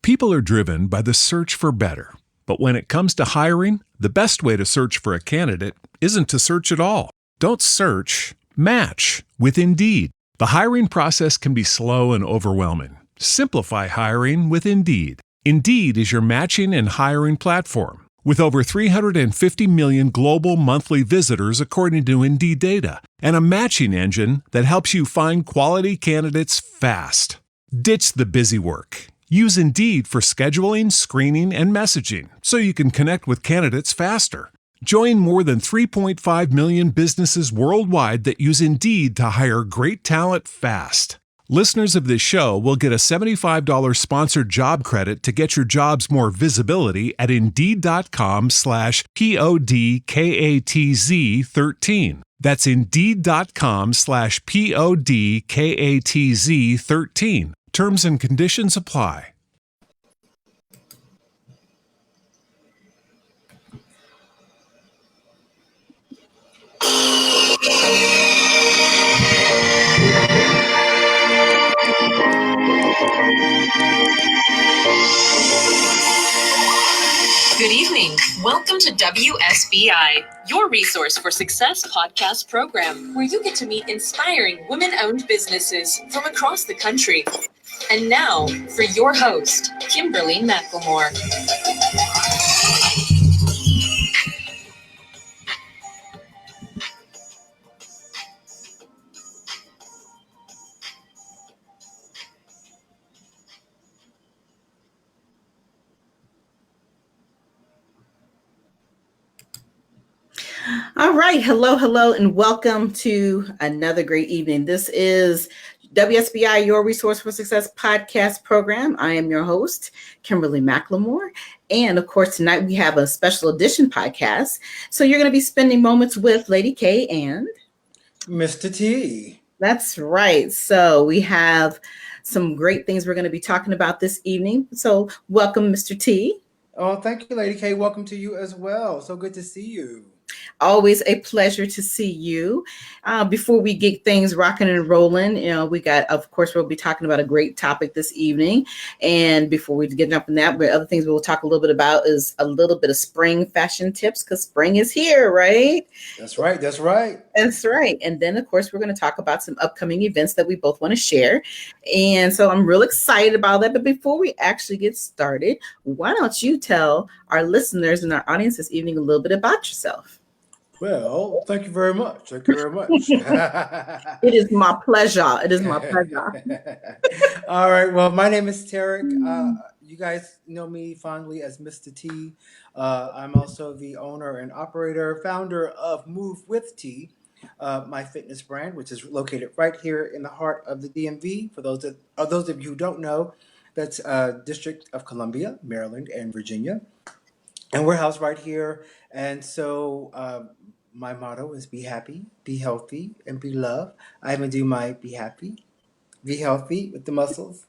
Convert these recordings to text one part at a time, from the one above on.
People are driven by the search for better. But when it comes to hiring, the best way to search for a candidate isn't to search at all. Don't search, match with Indeed. The hiring process can be slow and overwhelming. Simplify hiring with Indeed. Indeed is your matching and hiring platform. With over 350 million global monthly visitors according to Indeed data, and a matching engine that helps you find quality candidates fast. Ditch the busy work. Use Indeed for scheduling, screening, and messaging so you can connect with candidates faster. Join more than 3.5 million businesses worldwide that use Indeed to hire great talent fast. Listeners of this show will get a $75 sponsored job credit to get your jobs more visibility at Indeed.com/PODKATZ13. That's Indeed.com/PODKATZ13. Terms and conditions apply. Good evening. Welcome to WSBI, your resource for success podcast program, where you get to meet inspiring women-owned businesses from across the country. And now, for your host, Kimberly McLemore. All right. Hello, and welcome to another great evening. This is WSBI, your Resource for Success podcast program. I am your host, Kimberly McLemore. And of course, tonight we have a special edition podcast. So you're going to be spending moments with Lady K and Mistah T. That's right. So we have some great things we're going to be talking about this evening. So welcome, Mr. T. Oh, thank you, Lady K. Welcome to you as well. So good to see you. Always a pleasure to see you. Before we get things rocking and rolling, of course, we'll be talking about a great topic this evening. And before we get up in that, but other things we'll talk a little bit about is a little bit of spring fashion tips, because spring is here, right? That's right. That's right. That's right. And then, of course, we're going to talk about some upcoming events that we both want to share. And so I'm real excited about that. But before we actually get started, why don't you tell our listeners and our audience this evening a little bit about yourself? Well, thank you very much. Thank you very much. It is my pleasure. It is my pleasure. All right. Well, my name is Tarek. You guys know me fondly as Mistah T. I'm also the owner and operator, founder of Move with T, my fitness brand, which is located right here in the heart of the DMV. For those of you who don't know, that's District of Columbia, Maryland, and Virginia. And we're housed right here. And so my motto is be happy, be healthy, and be loved. I even do my be happy, be healthy with the muscles,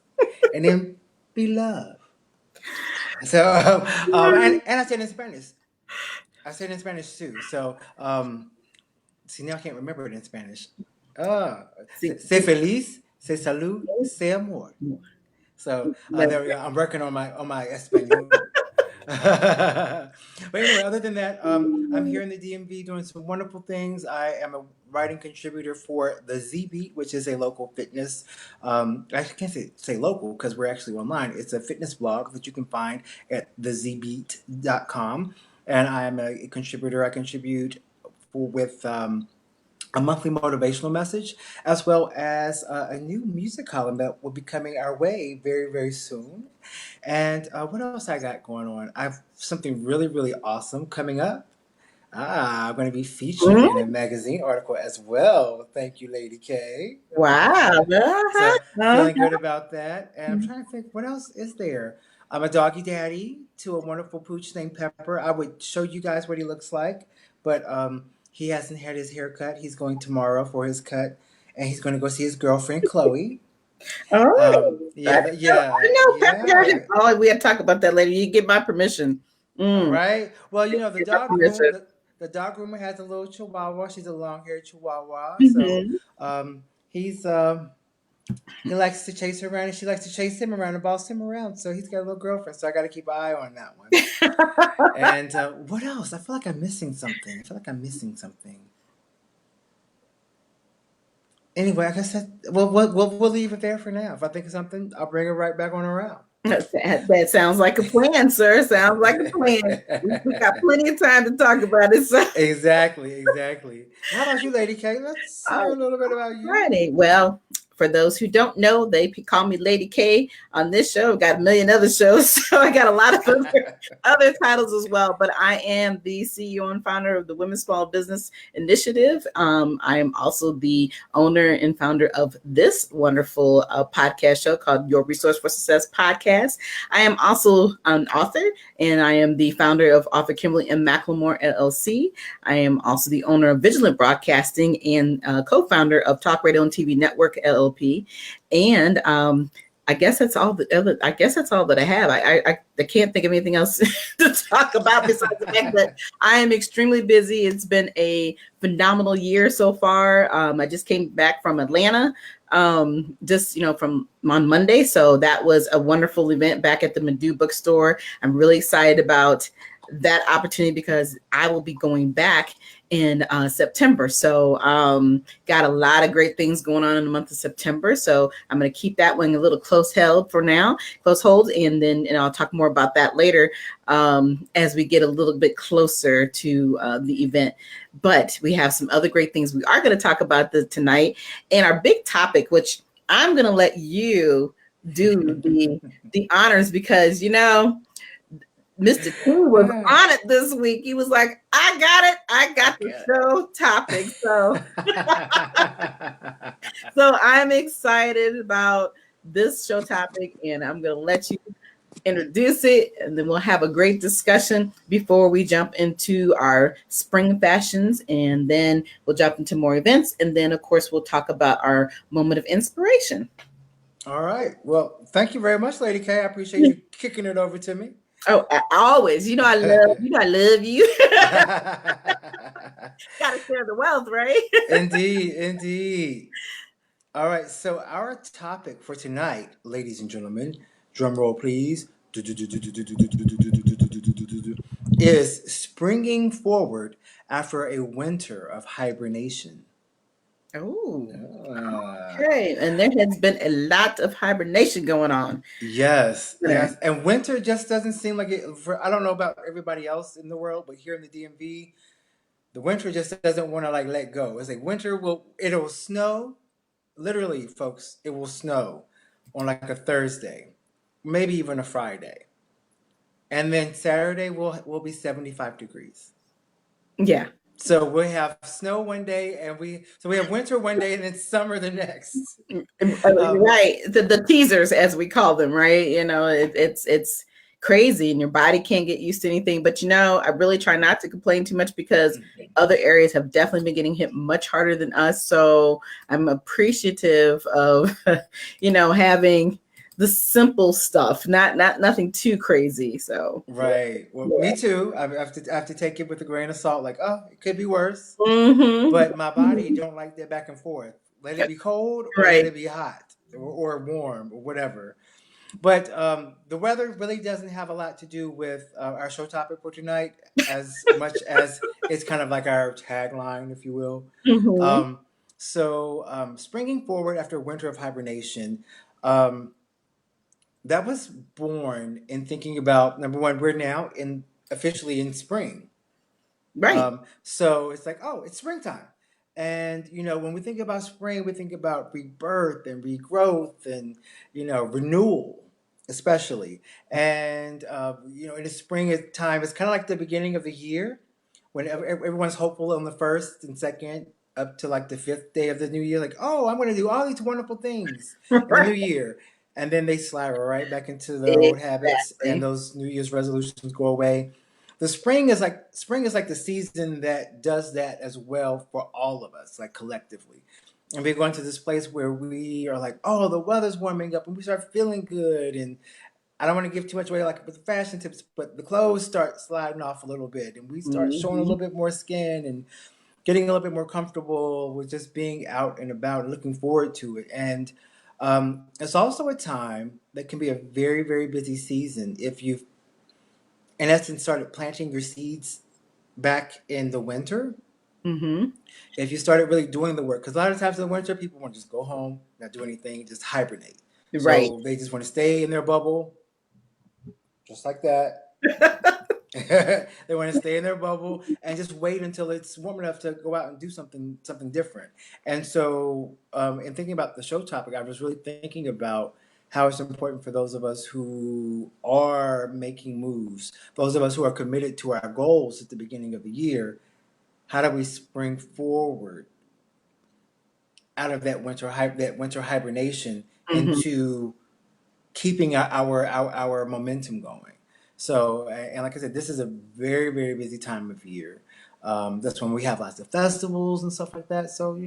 and then be loved. So, and I said in Spanish. I said in Spanish too. So, see, now I can't remember it in Spanish. Sé feliz, sé salud, sé amor. So there we go. I'm working on my Espanol. But anyway, other than that, I'm here in the DMV doing some wonderful things. I am a writing contributor for the Z Beat, which is a local fitness. I can't say local because we're actually online. It's a fitness blog that you can find at thezbeat.com. And I am a contributor. I contribute with a monthly motivational message, as well as a new music column that will be coming our way very, very soon. And what else I got going on? I have something really, really awesome coming up. I'm going to be featured in a magazine article as well. Thank you, Lady K. Wow. So feeling good about that. And I'm trying to think, what else is there? I'm a doggy daddy to a wonderful pooch named Pepper. I would show you guys what he looks like, but he hasn't had his hair cut. He's going tomorrow for his cut, and he's going to go see his girlfriend, Chloe. Yeah. I know. Pepper. Oh, we had to talk about that later. You get my permission. Right? Well, the dog groomer has a little chihuahua. She's a long-haired chihuahua. So he's He likes to chase her around, and she likes to chase him around and boss him around. So he's got a little girlfriend. So I got to keep an eye on that one. And what else? I feel like I'm missing something. Anyway, I guess we'll leave it there for now. If I think of something, I'll bring it right back on around. That sounds like a plan, sir. Sounds like a plan. We got plenty of time to talk about it. So. Exactly. How about you, Lady K? Let's hear a little bit about you. Alrighty. Well, for those who don't know, they call me Lady K on this show. I've got a million other shows, so I got a lot of other titles as well. But I am the CEO and founder of the Women's Small Business Initiative. I am also the owner and founder of this wonderful podcast show called Your Resource for Success podcast. I am also an author, and I am the founder of Author Kimberly M. McLemore, LLC. I am also the owner of Vigilant Broadcasting and co-founder of Talk Radio and TV Network, LLP. And I guess that's all that I have. I can't think of anything else to talk about besides the fact that I am extremely busy. It's been a phenomenal year so far. I just came back from Atlanta, from on Monday. So that was a wonderful event back at the Madu bookstore. I'm really excited about that opportunity because I will be going back in September. So got a lot of great things going on in the month of September. So I'm going to keep that one a little close hold, and then I'll talk more about that later as we get a little bit closer to the event. But we have some other great things we are going to talk about tonight. And our big topic, which I'm going to let you do the honors because, Mr. T was on it this week. He was like, I got it. I got the show topic. So, so I'm excited about this show topic, and I'm going to let you introduce it, and then we'll have a great discussion before we jump into our spring fashions, and then we'll jump into more events, and then, of course, we'll talk about our moment of inspiration. All right. Well, thank you very much, Lady K. I appreciate you kicking it over to me. Oh, always. I love you. Gotta share the wealth, right? Indeed. All right. So our topic for tonight, ladies and gentlemen, drum roll please, is springing forward after a winter of hibernation. Oh, okay. And there has been a lot of hibernation going on. Yes. And winter just doesn't seem like it. I don't know about everybody else in the world, but here in the DMV, the winter just doesn't want to let go. It's like it'll snow. Literally, folks, it will snow on a Thursday, maybe even a Friday. And then Saturday will be 75 degrees. Yeah. So we have snow one day, and we have winter one day, and then summer the next. Right, the teasers, as we call them, right? It's crazy, and your body can't get used to anything. But I really try not to complain too much because other areas have definitely been getting hit much harder than us. So I'm appreciative of having the simple stuff, not nothing too crazy. So right. Well, yeah. Me too. I have to take it with a grain of salt. It could be worse. Mm-hmm. But my body don't like that back and forth. Let it be cold or let it be hot or warm or whatever. But the weather really doesn't have a lot to do with our show topic for tonight, as much as it's kind of like our tagline, if you will. Mm-hmm. So springing forward after a winter of hibernation. That was born in thinking about, number one, we're now officially in spring. Right. So it's like, it's springtime. And, when we think about spring, we think about rebirth and regrowth and, renewal, especially. And, in the spring time, it's kind of like the beginning of the year when everyone's hopeful on the first and second up to the fifth day of the new year. I'm going to do all these wonderful things in the new year. And then they slide right back into their old habits, and those New Year's resolutions go away. The spring is like the season that does that as well for all of us, collectively. And we're going to this place where we are the weather's warming up, and we start feeling good. And I don't want to give too much away with fashion tips, but the clothes start sliding off a little bit, and we start showing a little bit more skin and getting a little bit more comfortable with just being out and about and looking forward to it. And It's also a time that can be a very, very busy season if you've, in essence, started planting your seeds back in the winter. Mm-hmm. If you started really doing the work, because a lot of times in the winter, people want to just go home, not do anything, just hibernate. Right. So they just want to stay in their bubble, just like that. They want to stay in their bubble and just wait until it's warm enough to go out and do something different. And so, in thinking about the show topic, I was really thinking about how it's important for those of us who are making moves, those of us who are committed to our goals at the beginning of the year. How do we spring forward out of that winter hibernation Mm-hmm. into keeping our momentum going? So, and like I said, this is a very, very busy time of year. That's when we have lots of festivals and stuff like that. So,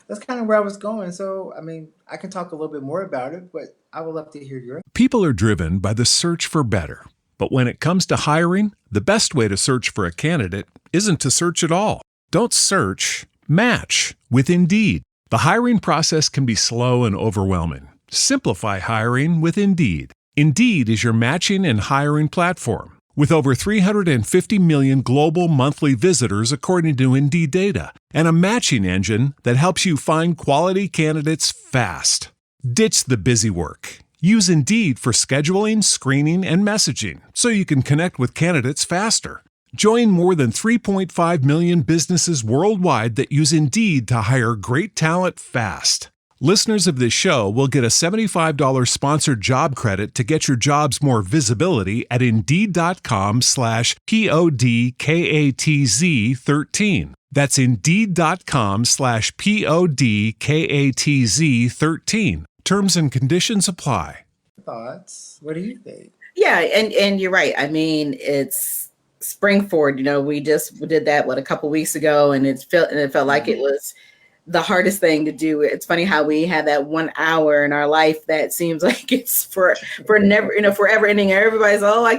that's kind of where I was going. So, I mean, I can talk a little bit more about it, but I would love to hear your. People are driven by the search for better. But when it comes to hiring, the best way to search for a candidate isn't to search at all. Don't search, match with Indeed. The hiring process can be slow and overwhelming. Simplify hiring with Indeed. Indeed is your matching and hiring platform. With over 350 million global monthly visitors according to Indeed data, and a matching engine that helps you find quality candidates fast. Ditch the busy work. Use Indeed for scheduling, screening, and messaging so you can connect with candidates faster. Join more than 3.5 million businesses worldwide that use Indeed to hire great talent fast. Listeners of this show will get a $75 sponsored job credit to get your jobs more visibility at Indeed.com/PODKATZ13. That's Indeed.com/PODKATZ13. Terms and conditions apply. Thoughts? What do you think? Yeah, and you're right. I mean, it's spring forward. We did that a couple weeks ago, and it felt like it was the hardest thing to do. It's funny how we have that 1 hour in our life that seems like it's for never, forever ending. Everybody's I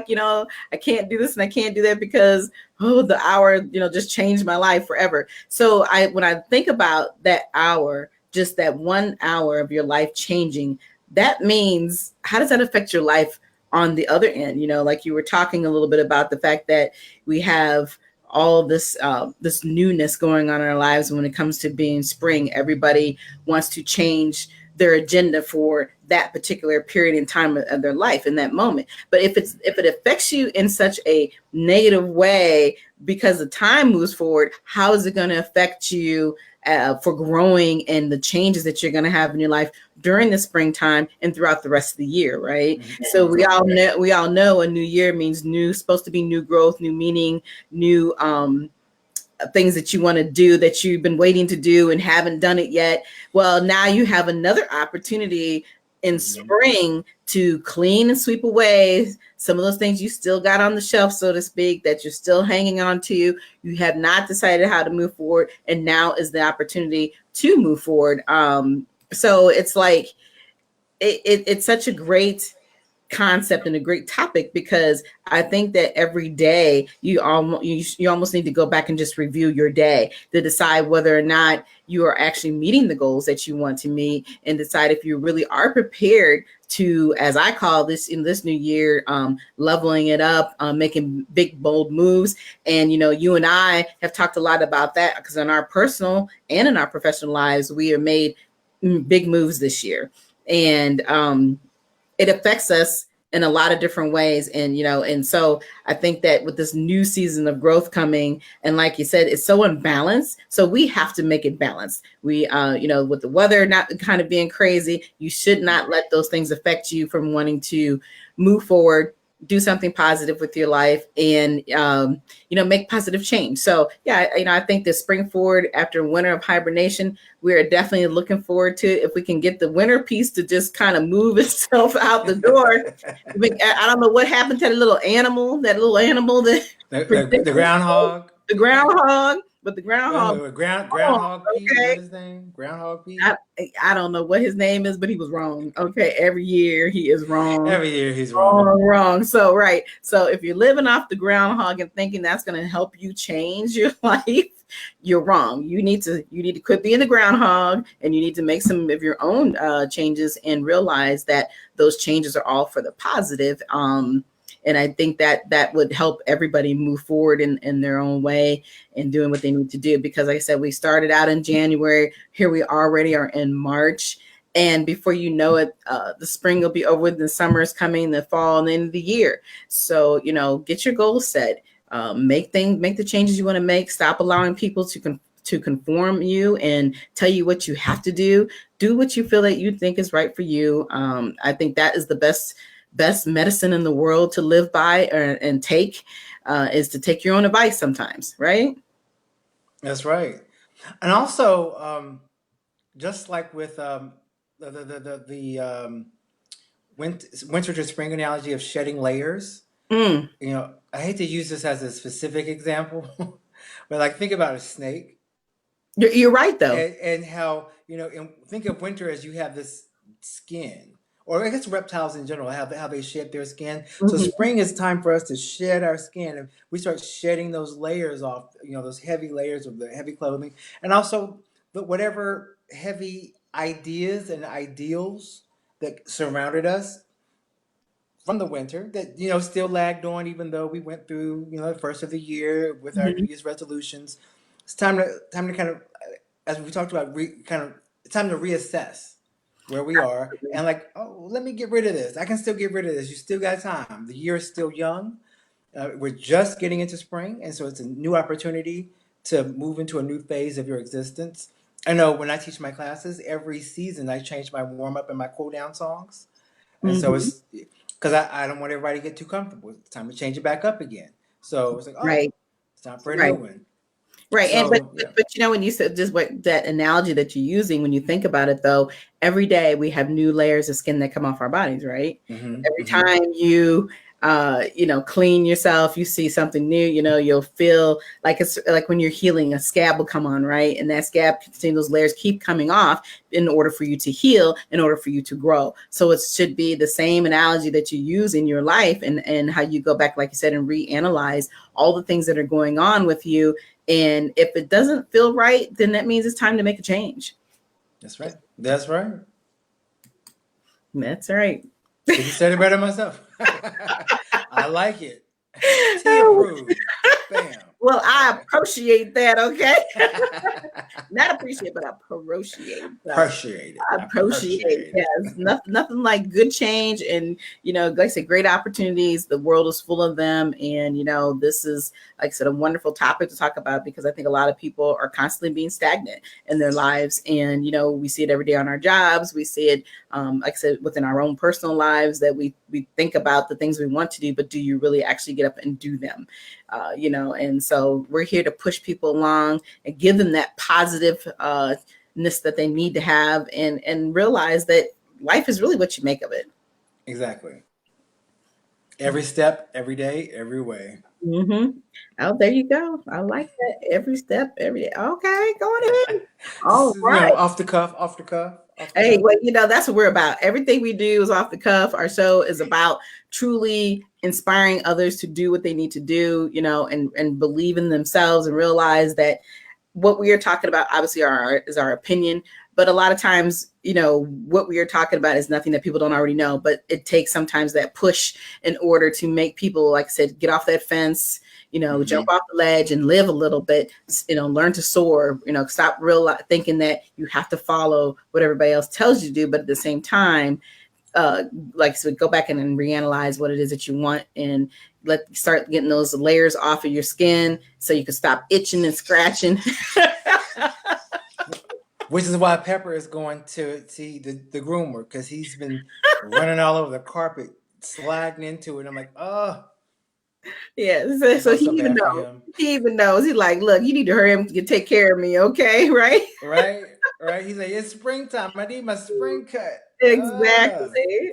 can't do this and I can't do that because the hour, just changed my life forever. So when I think about that hour, just that 1 hour of your life changing, that means, how does that affect your life on the other end? Like you were talking a little bit about the fact that we have all this newness going on in our lives. When it comes to being spring, everybody wants to change their agenda for that particular period in time of their life in that moment. But if it affects you in such a negative way because the time moves forward, how is it going to affect you for growing and the changes that you're going to have in your life during the springtime and throughout the rest of the year, right? Mm-hmm. So we all know a new year means new, supposed to be new growth, new meaning, new things that you want to do that you've been waiting to do and haven't done it yet. Well, now you have another opportunity in spring to clean and sweep away some of those things you still got on the shelf, so to speak, that you're still hanging on to. You have not decided how to move forward, and now is the opportunity to move forward. So it's like it's such a great concept and a great topic, because I think that every day you almost need to go back and just review your day to decide whether or not you are actually meeting the goals that you want to meet, and decide if you really are prepared to, as I call this in this new year, leveling it up, making big, bold moves. And, you and I have talked a lot about that, because in our personal and in our professional lives, we have made big moves this year. And it affects us in a lot of different ways. And so I think that with this new season of growth coming, and like you said, it's so unbalanced. So we have to make it balanced. We, with the weather not kind of being crazy, you should not let those things affect you from wanting to move forward, do something positive with your life, and, make positive change. So, yeah, I think the spring forward after winter of hibernation, we're definitely looking forward to it. If we can get the winter piece to just kind of move itself out the door. I don't know what happened to that little animal, the groundhog. The groundhog. But the groundhog, Groundhog Pete, okay. What is his name? Groundhog Pete. I don't know what his name is, but he was wrong. Okay, every year he is wrong. Every year he's wrong. Wrong. So right. So if you're living off the groundhog and thinking that's going to help you change your life, you're wrong. You need to quit being the groundhog, and you need to make some of your own changes and realize that those changes are all for the positive. And I think that would help everybody move forward in their own way and doing what they need to do. Because like I said, we started out in January. Here we already are in March. And before you know it, the spring will be over with, the summer is coming, the fall, and the end of the year. So, get your goals set. Make the changes you want to make. Stop allowing people to conform you and tell you what you have to do. Do what you feel that you think is right for you. I think that is the best medicine in the world to live by and take, is to take your own advice sometimes, right? That's right. And also, just like with the winter to spring analogy of shedding layers, Mm, I hate to use this as a specific example, but like think about a snake you're right, though. and how, and think of winter as you have this skin, or I guess reptiles in general, how they shed their skin. So Mhm. spring is time for us to shed our skin, and we start shedding those layers off, those heavy layers of the heavy clothing, and also whatever heavy ideas and ideals that surrounded us from the winter that still lagged on, even though we went through the first of the year with our New Mhm. Year's resolutions. It's time to kind of, as we talked about, it's time to reassess where we are, and like, oh, let me get rid of this. I can still get rid of this. You still got time. The year is still young. We're just getting into spring, and so it's a new opportunity to move into a new phase of your existence. I know when I teach my classes, every season I change my warm up and my cool down songs, and so Mhm. it's because I don't want everybody to get too comfortable. It's time to change it back up again. So it's like, oh, Right. it's time for a new Right. one. Right. And So yeah. but when you said just what that analogy that you're using, when you think about it though, every day we have new layers of skin that come off our bodies, right? Mm-hmm, Every mm-hmm. time you clean yourself, you see something new, you'll feel like it's like when you're healing, a scab will come on, right? And that scab, those layers keep coming off in order for you to heal, in order for you to grow. So it should be the same analogy that you use in your life, and how you go back, like you said, and reanalyze all the things that are going on with you. And if it doesn't feel right, then that means it's time to make a change. That's right. That's right. That's right. Couldn't say it better myself. I like it. T approved. Bam. Well, I appreciate that. Okay. Not appreciate, but appreciate. So Appreciate it. appreciate. Yes. Nothing like good change. And, like I said, great opportunities. The world is full of them. And, this is, like I said, a wonderful topic to talk about, because I think a lot of people are constantly being stagnant in their lives. And, we see it every day on our jobs. We see it, like I said, within our own personal lives, that we think about the things we want to do, but do you really actually get up and do them? And so we're here to push people along and give them that positiveness that they need to have, and realize that life is really what you make of it. Exactly. Every step, every day, every way. Mm-hmm. Oh, there you go. I like that. Every step, every day. Okay, go ahead. All right. Off the cuff, off the cuff. Hey, well, that's what we're about. Everything we do is off the cuff. Our show is about truly inspiring others to do what they need to do, and believe in themselves, and realize that what we are talking about obviously is our opinion. But a lot of times, what we are talking about is nothing that people don't already know. But it takes sometimes that push in order to make people, like I said, get off that fence, Mm-hmm. jump off the ledge and live a little bit, learn to soar, stop thinking that you have to follow what everybody else tells you to do. But at the same time, like I said, go back and reanalyze what it is that you want, and start getting those layers off of your skin so you can stop itching and scratching. Which is why Pepper is going to see the groomer, because he's been running all over the carpet, sliding into it. I'm like, oh. Yeah, so he even knows. He even knows. He's like, look, you need to hurry up and take care of me, okay? Right? Right. He's like, it's springtime. I need my spring cut. Exactly.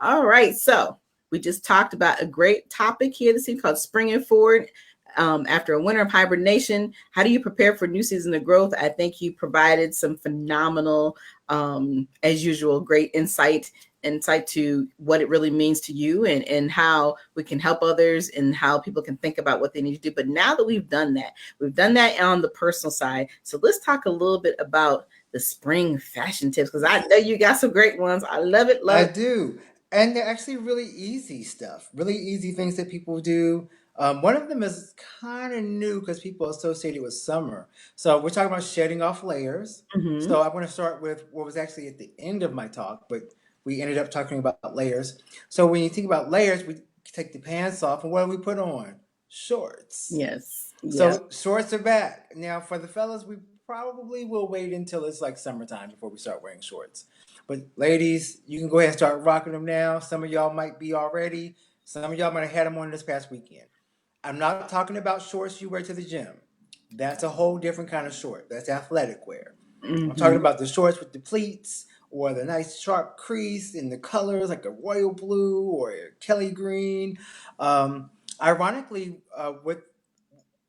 All right. So we just talked about a great topic here this evening called Springing Forward. After a winter of hibernation, how do you prepare for a new season of growth? I think you provided some phenomenal, as usual, great insight insight to what it really means to you, and how we can help others, and how people can think about what they need to do. But now that we've done that on the personal side. So let's talk a little bit about the spring fashion tips, because I know you got some great ones. I love it, love I it. do. And they're actually really easy stuff, really easy things that people do. One of them is kind of new because people associate it with summer. So we're talking about shedding off layers. Mm-hmm. So I want to start with what was actually at the end of my talk, but we ended up talking about layers. So when you think about layers, we take the pants off, and what do we put on? Shorts. Yes. Yeah. So shorts are back. Now for the fellas, we probably will wait until it's like summertime before we start wearing shorts. But ladies, you can go ahead and start rocking them now. Some of y'all might be already. Some of y'all might have had them on this past weekend. I'm not talking about shorts you wear to the gym. That's a whole different kind of short. That's athletic wear. I'm talking Mm-hmm. about the shorts with the pleats or the nice sharp crease in the colors like a royal blue or a Kelly green. Ironically, with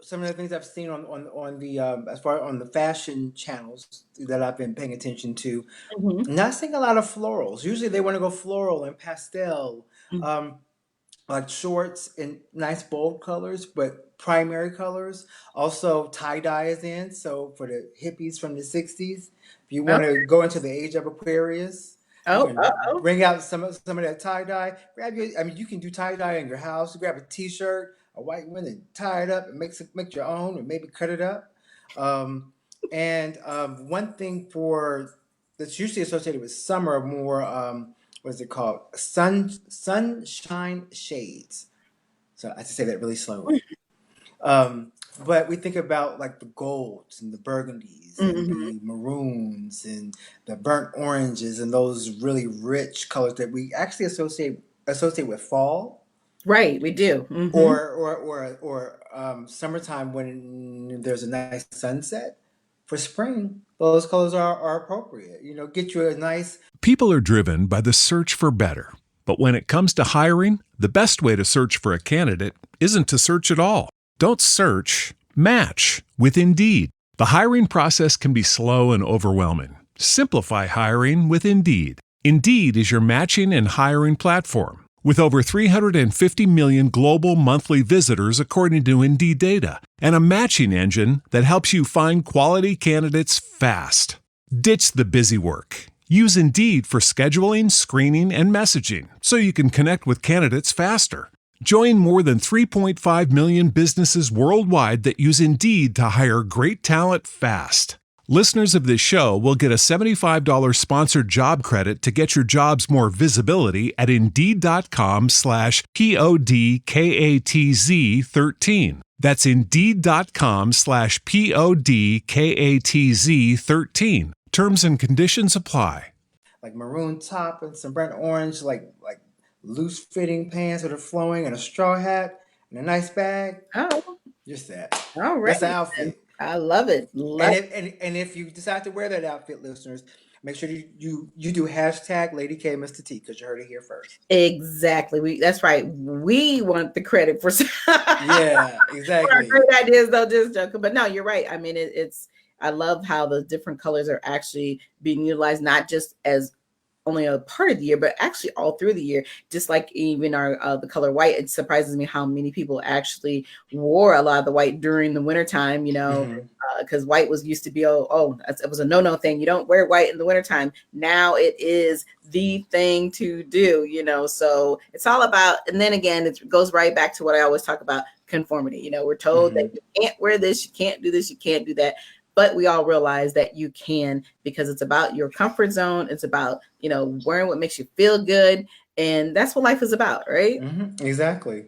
some of the things I've seen on the as far on the fashion channels that I've been paying attention to, Mm-hmm. not seeing a lot of florals. Usually they want to go floral and pastel, um, like shorts in nice bold colors, but primary colors. Also tie dye is in. So for the hippies from the '60s, if you Oh, want to go into the age of Aquarius, you oh, can oh. bring out some of that tie dye. Grab your. I mean, you can do tie dye in your house. Grab a T-shirt, a white one, and tie it up and make your own, or maybe cut it up. Um, and one thing for that's usually associated with summer more. What is it called? Sunshine shades. So I have to say that really slowly. Um, but we think about like the golds and the burgundies and Mm-hmm. the maroons and the burnt oranges and those really rich colors that we actually associate with fall Right, we do. Mm-hmm. or summertime when there's a nice sunset. For spring, those colors are appropriate. You know, get you a nice. People are driven by the search for better. But when it comes to hiring, the best way to search for a candidate isn't to search at all. Don't search, match with Indeed. The hiring process can be slow and overwhelming. Simplify hiring with Indeed. Indeed is your matching and hiring platform. With over 350 million global monthly visitors according to Indeed data, and a matching engine that helps you find quality candidates fast. Ditch the busy work. Use Indeed for scheduling, screening, and messaging so you can connect with candidates faster. Join more than 3.5 million businesses worldwide that use Indeed to hire great talent fast. Listeners of this show will get a $75 sponsored job credit to get your jobs more visibility at Indeed.com/PODKATZ13. That's Indeed.com/PODKATZ13. Terms and conditions apply. Like maroon top and some burnt orange, like loose fitting pants that are flowing and a straw hat and a nice bag. Oh, Just that. all right. That's the outfit. I love it. And Love if you decide to wear that outfit, listeners, make sure you do hashtag Lady K Mistah T because you heard it here first. Exactly. That's right. We want the credit for Yeah, for our exactly. great ideas, though. Just joking, but no, you're right. I mean, it's. I love how the different colors are actually being utilized, not just as only a part of the year, but actually all through the year. Just like even our the color white, it surprises me how many people actually wore a lot of the white during the wintertime. Hmm. Because white was used to be it was a no thing. You don't wear white in the wintertime. Now it is the thing to do. So it's all about. And then again, it goes right back to what I always talk about: conformity. We're told that you can't wear this, you can't do this, you can't do that. But we all realize that you can, because it's about your comfort zone. It's about, wearing what makes you feel good. And that's what life is about, right? Exactly.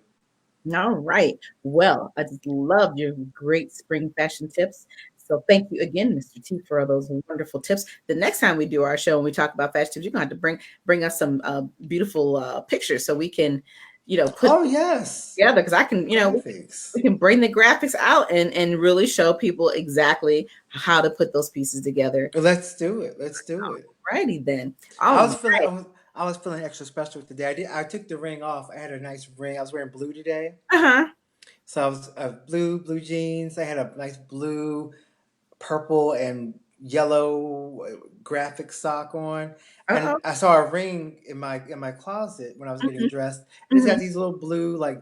All right. Well, I just love your great spring fashion tips. So thank you again, Mr. T, for all those wonderful tips. The next time we do our show and we talk about fashion tips, you're going to have to bring us some beautiful pictures so we can, put Oh yes. together, because I can, Graphics. we can bring the graphics out and really show people exactly how to put those pieces together. Let's do it. Let's do it. Alrighty then. I All was feeling right. I was feeling extra special today. I took the ring off. I had a nice ring. I was wearing blue today. Uh-huh. So I was blue jeans. I had a nice blue, purple, and yellow graphic sock on, and Uh-oh. I saw a ring in my closet when I was getting dressed. And it's Hmm. got these little blue like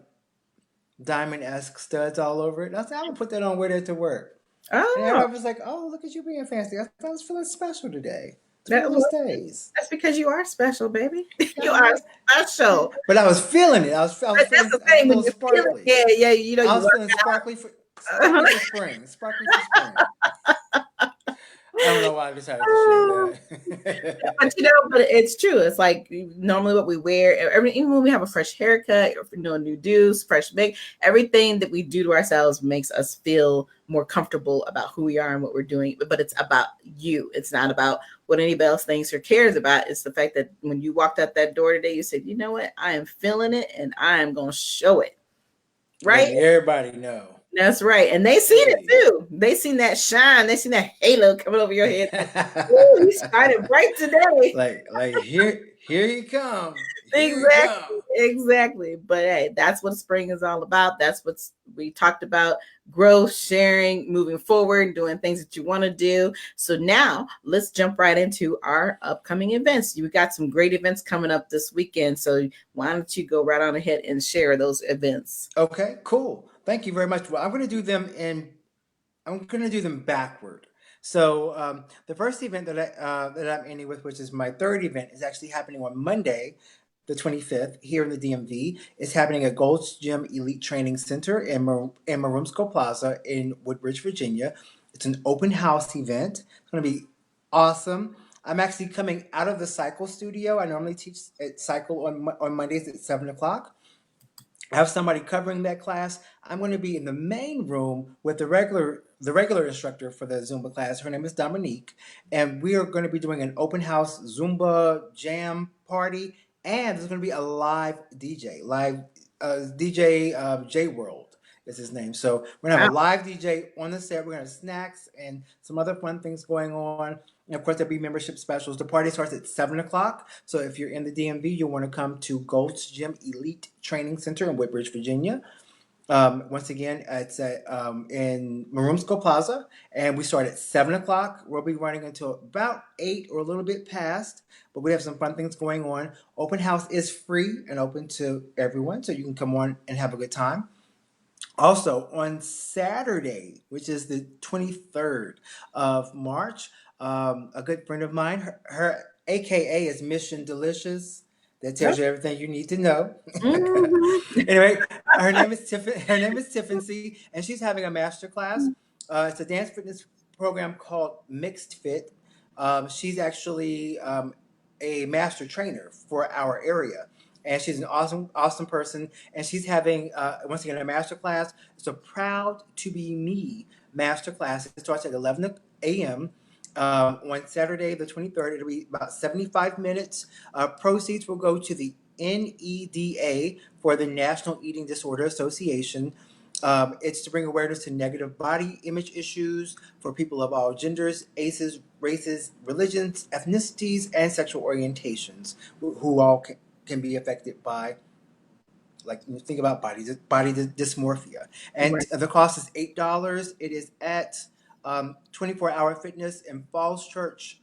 diamond-esque studs all over it. And I said, I'm gonna put that on, wear that to work. And Oh, everybody was like, "Oh, look at you being fancy." I thought I was feeling special today. It's one that of those well, days. that's because you are special, baby. You are Uh, special. but I was feeling it. But that's the I was thing when feeling you feel it. sparkly. Yeah, yeah. You know, I you was work feeling out. sparkly for spring. Sparkly for spring. I don't know why I decided to share But that. but it's true. It's like normally what we wear, even when we have a fresh haircut, or if we're doing new do's, fresh make, everything that we do to ourselves makes us feel more comfortable about who we are and what we're doing. But it's about you. It's not about what anybody else thinks or cares about. It's the fact that when you walked out that door today, you said, you know what? I am feeling it and I am going to show it. Right? Letting everybody know. That's right. And they seen it Hey. too. They seen that shine. They seen that halo coming over your head. Like, ooh, you started bright today. like here you come. Here you Exactly. come. Exactly. But hey, that's what spring is all about. That's what we talked about: growth, sharing, moving forward, doing things that you want to do. So now let's jump right into our upcoming events. You got some great events coming up this weekend. So why don't you go right on ahead and share those events? Okay, cool. Thank you very much. Well, I'm going to do them backward. So the first event that I'm ending with, which is my third event, is actually happening on Monday, the 25th, here in the DMV. It's happening at Gold's Gym Elite Training Center in Marumsco Plaza in Woodbridge, Virginia. It's an open house event. It's going to be awesome. I'm actually coming out of the cycle studio. I normally teach at cycle on Mondays at 7 o'clock. I have somebody covering that class. I'm going to be in the main room with the regular instructor for the Zumba class. Her name is Dominique, and we are going to be doing an open house Zumba jam party, and there's going to be a live DJ J World is his name. So we're gonna have a Wow. live DJ on the set. We're gonna have snacks and some other fun things going on. And of course, there'll be membership specials. The party starts at 7 o'clock. So if you're in the DMV, you'll want to come to Gold's Gym Elite Training Center in Woodbridge, Virginia. Once again, it's in Marumsco Plaza, and we start at 7 o'clock. We'll be running until about 8 or a little bit past, but we have some fun things going on. Open house is free and open to everyone, so you can come on and have a good time. Also, on Saturday, which is the 23rd of March, a good friend of mine, her AKA is Mission Delicious. That tells you everything you need to know. Mhm. Anyway, her name is Tiffany, and she's having a master class. It's a dance fitness program called Mixed Fit. She's actually a master trainer for our area, and she's an awesome person. And she's having once again a master class. It's a Proud to Be Me master class. It starts at 11 a.m. On Saturday the 23rd. It'll be about 75 minutes. Proceeds will go to the NEDA for the National Eating Disorder Association. It's to bring awareness to negative body image issues for people of all genders, aces, races, religions, ethnicities, and sexual orientations, who all can be affected by, like, you think about body dysmorphia. And Right. the cost is $8. It is at 24 Hour Fitness in Falls Church,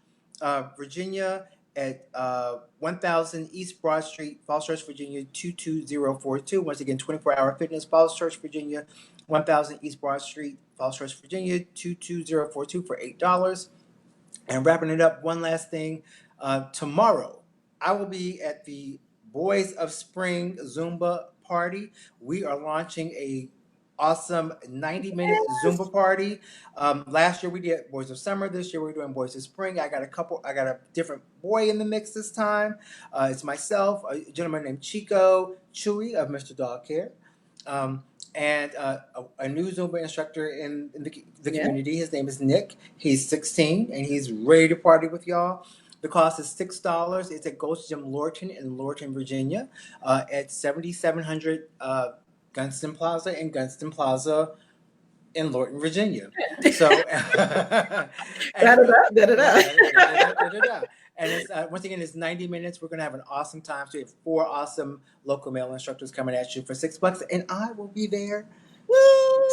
Virginia, at 1000 East Broad Street, Falls Church, Virginia 22042. Once again, 24 Hour Fitness, Falls Church, Virginia, 1000 East Broad Street, Falls Church, Virginia 22042 for $8. And wrapping it up, one last thing. Tomorrow, I will be at the Boys of Spring Zumba party. We are launching a awesome 90-minute Zumba party. Last year we did Boys of Summer. This year we're doing Boys of Spring. I got a different boy in the mix this time. It's myself, a gentleman named Chico Chewy of Mr. Dog Care. And a new Zumba instructor in the Yeah. community. His name is Nick. He's 16 and he's ready to party with y'all. The cost is $6. It's at Ghost Gym Lorton in Lorton, Virginia, at 7700 Gunston Plaza in Gunston Plaza in Lorton, Virginia. So, and Da-da-da, da-da-da. da-da-da. And it's once again, it's 90 minutes. We're gonna have an awesome time. So we have 4 awesome local male instructors coming at you for $6, and I will be there. Woo!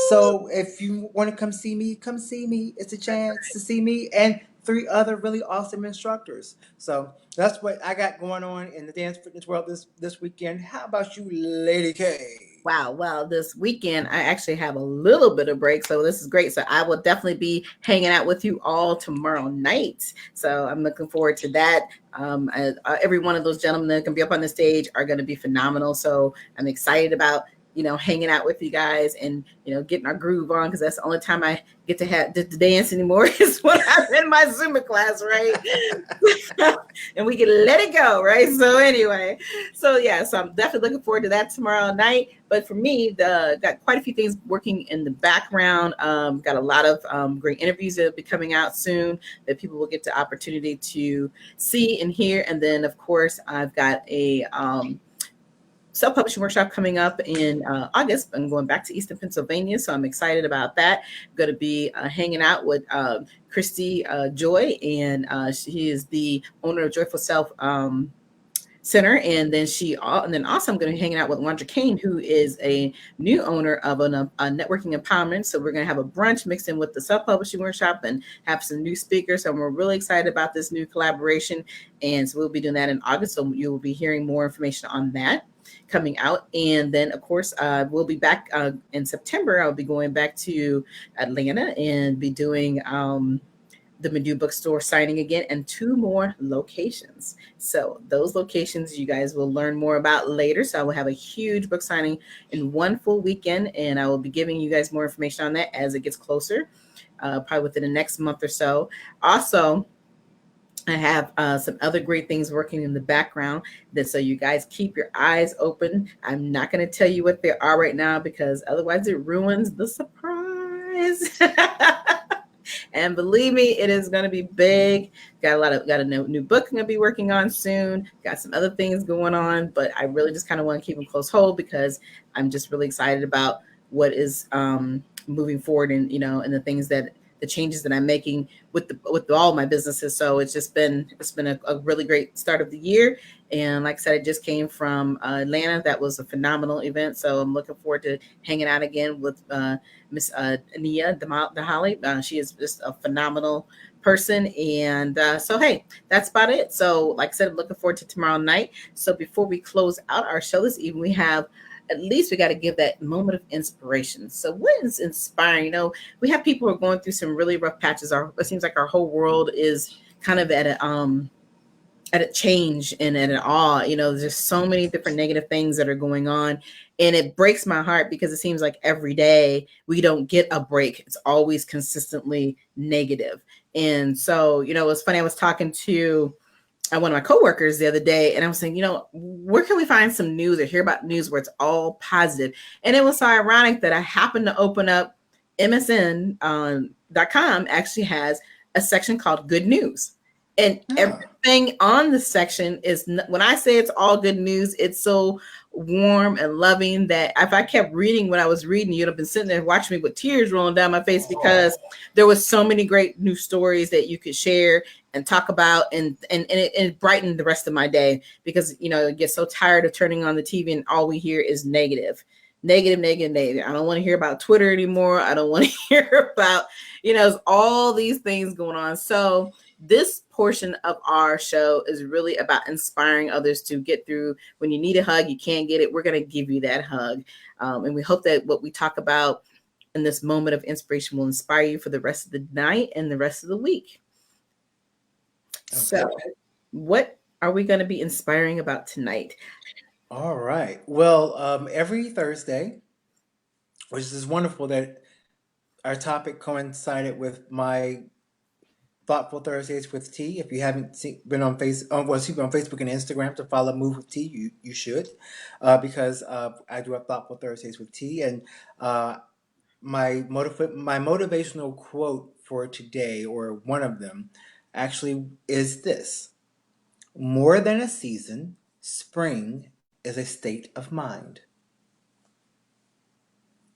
So if you want to come see me, come see me. It's a chance to see me and three other really awesome instructors. So that's what I got going on in the dance fitness world this weekend. How about you, Lady K? Wow. Well, this weekend I actually have a little bit of break, so this is great. So I will definitely be hanging out with you all tomorrow night. So I'm looking forward to that. Every one of those gentlemen that can be up on the stage are going to be phenomenal. So I'm excited about hanging out with you guys and getting our groove on, because that's the only time I get to have to dance anymore is when I'm in my Zumba class, right? And we can let it go, right? So anyway, so yeah, so I'm definitely looking forward to that tomorrow night. But for me, got quite a few things working in the background. Got a lot of great interviews that will be coming out soon that people will get the opportunity to see and hear. And then, of course, I've got a self-publishing workshop coming up in August. I'm going back to Eastern Pennsylvania, so I'm excited about that. I'm going to be hanging out with Christy Joy, and she is the owner of Joyful Self Center. And then also I'm going to be hanging out with Wandra Kane, who is a new owner of a networking empowerment. So we're going to have a brunch mixed in with the self-publishing workshop and have some new speakers. So we're really excited about this new collaboration. And so we'll be doing that in August. So you will be hearing more information on that coming out. And then, of course, we'll be back in September. I'll be going back to Atlanta and be doing the Madu bookstore signing again, and 2 more locations. So those locations you guys will learn more about later. So I will have a huge book signing in one full weekend, and I will be giving you guys more information on that as it gets closer, probably within the next month or so. Also, I have some other great things working in the background, that so you guys keep your eyes open. I'm not going to tell you what they are right now, because otherwise it ruins the surprise. And believe me, it is going to be big. Got a new book I'm going to be working on soon. Got some other things going on, but I really just kind of want to keep them close hold, because I'm just really excited about what is moving forward, and and the changes that I'm making with all my businesses. So it's been a really great start of the year. And like I said, I just came from Atlanta. That was a phenomenal event. So I'm looking forward to hanging out again with Miss Nia Dahali. She is just a phenomenal person. And so, hey, that's about it. So like I said, I'm looking forward to tomorrow night. So before we close out our show this evening, we got to give that moment of inspiration. So what is inspiring? We have people who are going through some really rough patches. It seems like our whole world is kind of at a change and at an awe. There's so many different negative things that are going on. And it breaks my heart, because it seems like every day we don't get a break. It's always consistently negative. And so, it's funny. I was talking to one of my coworkers the other day, and I was saying, where can we find some news or hear about news where it's all positive? And it was so ironic that I happened to open up MSN.com actually has a section called Good News. And everything on the section is, when I say it's all good news, it's so warm and loving that if I kept reading what I was reading, you'd have been sitting there watching me with tears rolling down my face, because there was so many great news stories that you could share and talk about, and it brightened the rest of my day, because I get so tired of turning on the TV and all we hear is negative. I don't want to hear about Twitter anymore. I don't want to hear about all these things going on. So this portion of our show is really about inspiring others to get through. When you need a hug, you can't get it, we're going to give you that hug. And we hope that what we talk about in this moment of inspiration will inspire you for the rest of the night and the rest of the week. Okay. So what are we going to be inspiring about tonight? All right. Well, every Thursday, which is wonderful that our topic coincided with my Thoughtful Thursdays with T. If you haven't been on Facebook and Instagram to follow Move with T, you should, because I do have Thoughtful Thursdays with T. And my motivational quote for today, or one of them, actually is this: more than a season, spring is a state of mind.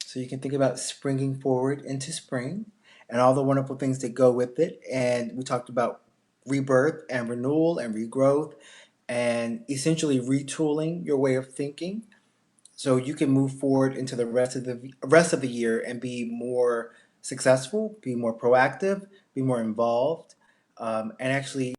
So you can think about springing forward into spring and all the wonderful things that go with it. And we talked about rebirth and renewal and regrowth, and essentially retooling your way of thinking, so you can move forward into the rest of the year and be more successful, be more proactive, be more involved, and actually.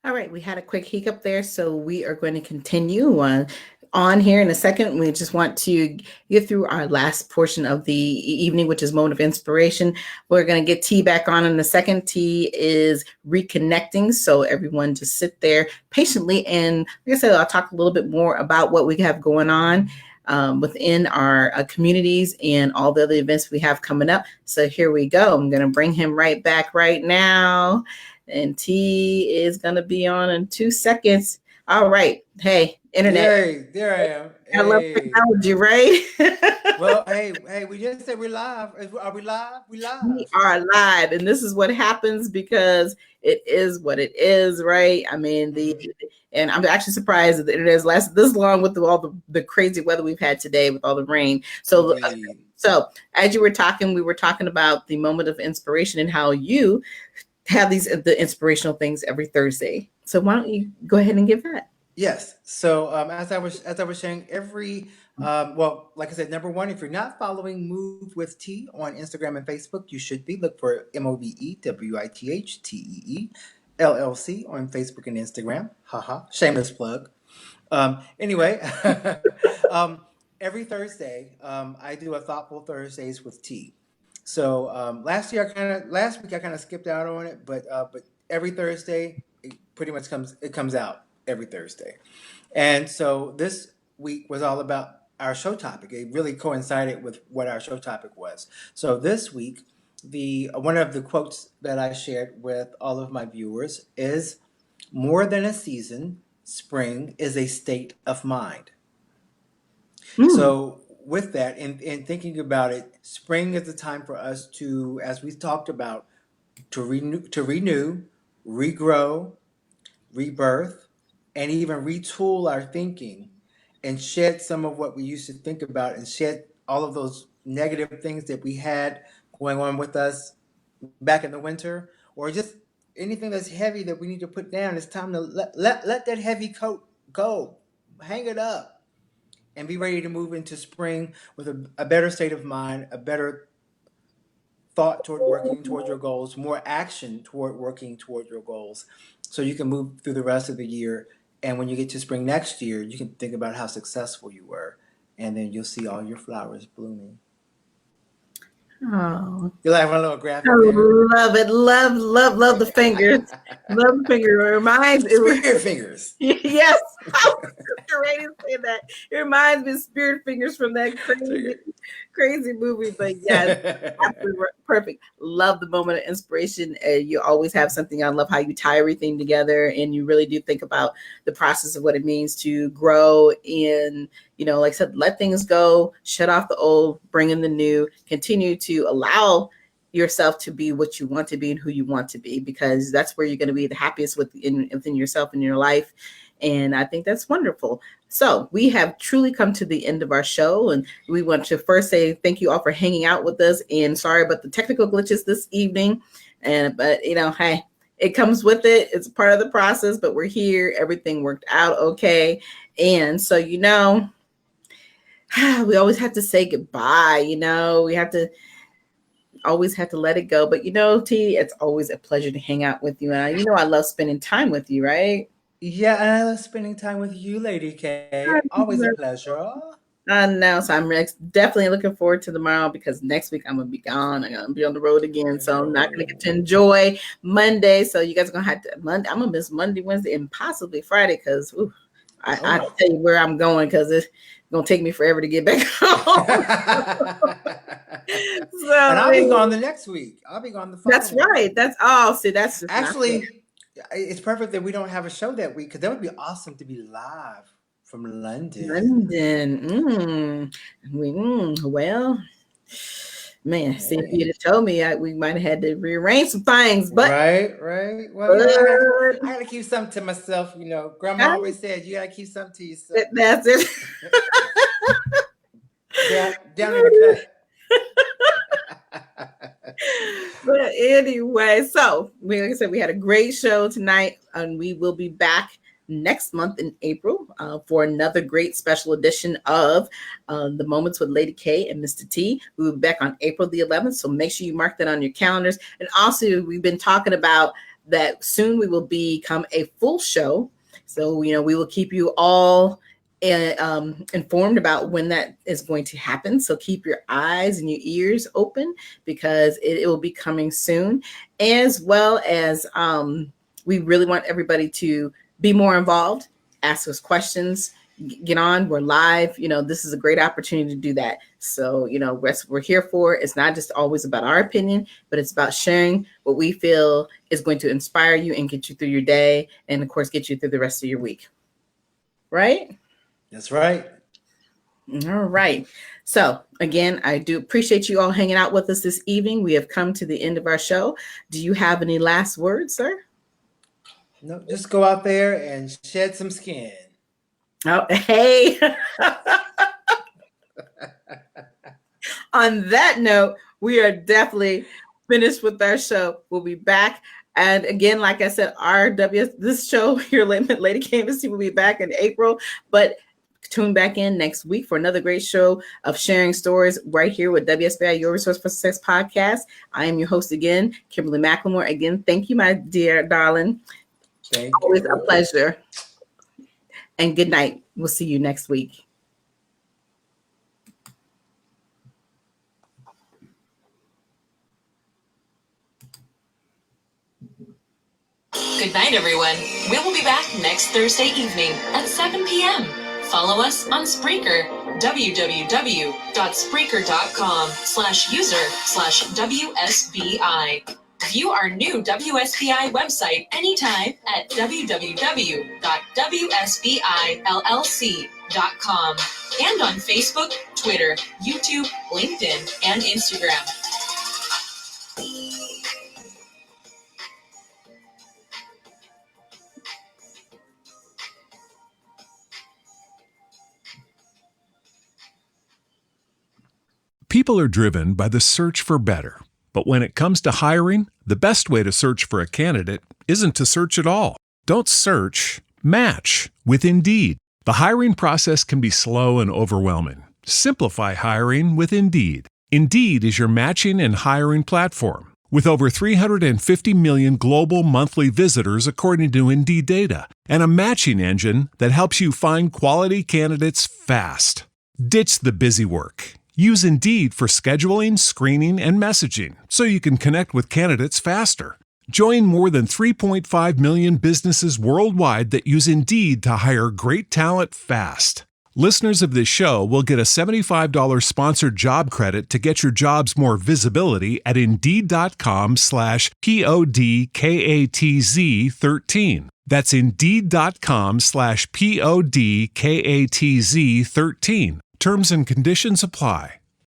All right, we had a quick hiccup there, so we are going to continue on here in a second. We just want to get through our last portion of the evening, which is moment of inspiration. We're going to get T back on in a second. T is reconnecting, so everyone just sit there patiently. And like I said, I'll talk a little bit more about what we have going on within our communities and all the other events we have coming up. So here we go. I'm going to bring him right back right now. And T is going to be on in 2 seconds. All right. Hey, internet. Yay, there I am. I love Hey. technology, right? Well, hey, we just said we're live. Are we live? We We live. are live, and this is what happens because it is what it is, right? I mean, Mhm. and I'm actually surprised that the internet has lasted this long with all the crazy weather we've had today with all the rain. Indeed. So as you were talking, we were talking about the moment of inspiration and how you have the inspirational things every Thursday. So why don't you go ahead and give that? Yes. So as I was saying, well, like I said, number one, if you're not following Move with T on Instagram and Facebook, you should be. Look for MOVEWITHTEE LLC on Facebook and Instagram. Haha. Shameless plug. Anyway, um, every Thursday, I do a thoughtful Thursdays with T. So last week I kind of skipped out on it, but every Thursday it pretty much comes out every Thursday. And so this week was all about our show topic. It really coincided with what our show topic was. So this week, the one of the quotes that I shared with all of my viewers is more than a season, spring is a state of mind. Mm. So with that, in thinking about it, spring is the time for us to, as we talked about, to renew, regrow, rebirth, and even retool our thinking and shed some of what we used to think about and shed all of those negative things that we had going on with us back in the winter, or just anything that's heavy that we need to put down. It's time to let that heavy coat go, hang it up, and be ready to move into spring with a better state of mind, a better thought toward working towards your goals, more action toward working toward your goals, so you can move through the rest of the year. And when you get to spring next year, you can think about how successful you were, and then you'll see all your flowers blooming. Oh, You'll have a little I graphic there. love it. Love the fingers. Love the finger. It reminds Spirit fingers. yes. I was just ready to say that. It reminds me of Spirit Fingers from that crazy movie. But yes, absolutely perfect. Love the moment of inspiration. You always have something. I love how you tie everything together, and you really do think about the process of what it means to grow in. Like I said, let things go, shut off the old, bring in the new, continue to allow yourself to be what you want to be and who you want to be, because that's where you're going to be the happiest within yourself and your life. And I think that's wonderful. So we have truly come to the end of our show, and we want to first say thank you all for hanging out with us, and sorry about the technical glitches this evening. But hey, it comes with it. It's part of the process, but we're here. Everything worked out okay. And so, we always have to say goodbye. We always have to let it go. But T, it's always a pleasure to hang out with you. And I love spending time with you, right? Yeah, and I love spending time with you, Lady K. Always a pleasure. I know. So I'm definitely looking forward to tomorrow because next week I'm going to be gone. I'm going to be on the road again. So I'm not going to get to enjoy Monday. So you guys are going to have to, Monday. I'm going to miss Monday, Wednesday, and possibly Friday because I tell you where I'm going because it's going to take me forever to get back home. And I'll be gone the next week. I'll be gone the following. That's right. That's just actually, it's perfect that we don't have a show that week because that would be awesome to be live from London. Well, man, see, if you'd have told me, we might have had to rearrange some things. But right. Well, I got to keep something to myself. You know, Grandma always said you got to keep something to yourself. That's it. down in the cut. But anyway, so like I said, we had a great show tonight, and we will be back next month in April for another great special edition of The Moments with Lady K and Mistah T. We'll be back on April the 11th, so make sure you mark that on your calendars. And also, we've been talking about that soon we will become a full show. So, we will keep you all informed about when that is going to happen. So keep your eyes and your ears open because it will be coming soon, as well as we really want everybody to be more involved, ask us questions, get on. We're live. This is a great opportunity to do that. So, what we're here for. It's not just always about our opinion, but it's about sharing what we feel is going to inspire you and get you through your day. And of course, get you through the rest of your week. Right? That's right. All right. So again, I do appreciate you all hanging out with us this evening. We have come to the end of our show. Do you have any last words, sir? No, just go out there and shed some skin. Oh, hey. On that note, we are definitely finished with our show. We'll be back. And again, like I said, this show here, Lady K Mistah T, will be back in April. But tune back in next week for another great show of sharing stories right here with WSBI, Your Resource for Success podcast. I am your host again, Kimberly McLemore. Again, thank you, my dear darling. Thank Always you. a pleasure. And good night. We'll see you next week. Good night, everyone. We will be back next Thursday evening at 7 p.m. Follow us on Spreaker, www.spreaker.com/user/WSBI. View our new WSBI website anytime at www.wsbillc.com and on Facebook, Twitter, YouTube, LinkedIn, and Instagram. People are driven by the search for better. But when it comes to hiring, the best way to search for a candidate isn't to search at all. Don't search, match with Indeed. The hiring process can be slow and overwhelming. Simplify hiring with Indeed. Indeed is your matching and hiring platform. With over 350 million global monthly visitors according to Indeed data, and a matching engine that helps you find quality candidates fast. Ditch the busy work. Use Indeed for scheduling, screening, and messaging so you can connect with candidates faster. Join more than 3.5 million businesses worldwide that use Indeed to hire great talent fast. Listeners of this show will get a $75 sponsored job credit to get your jobs more visibility at Indeed.com/PODKATZ13. That's Indeed.com/PODKATZ13. Terms and conditions apply.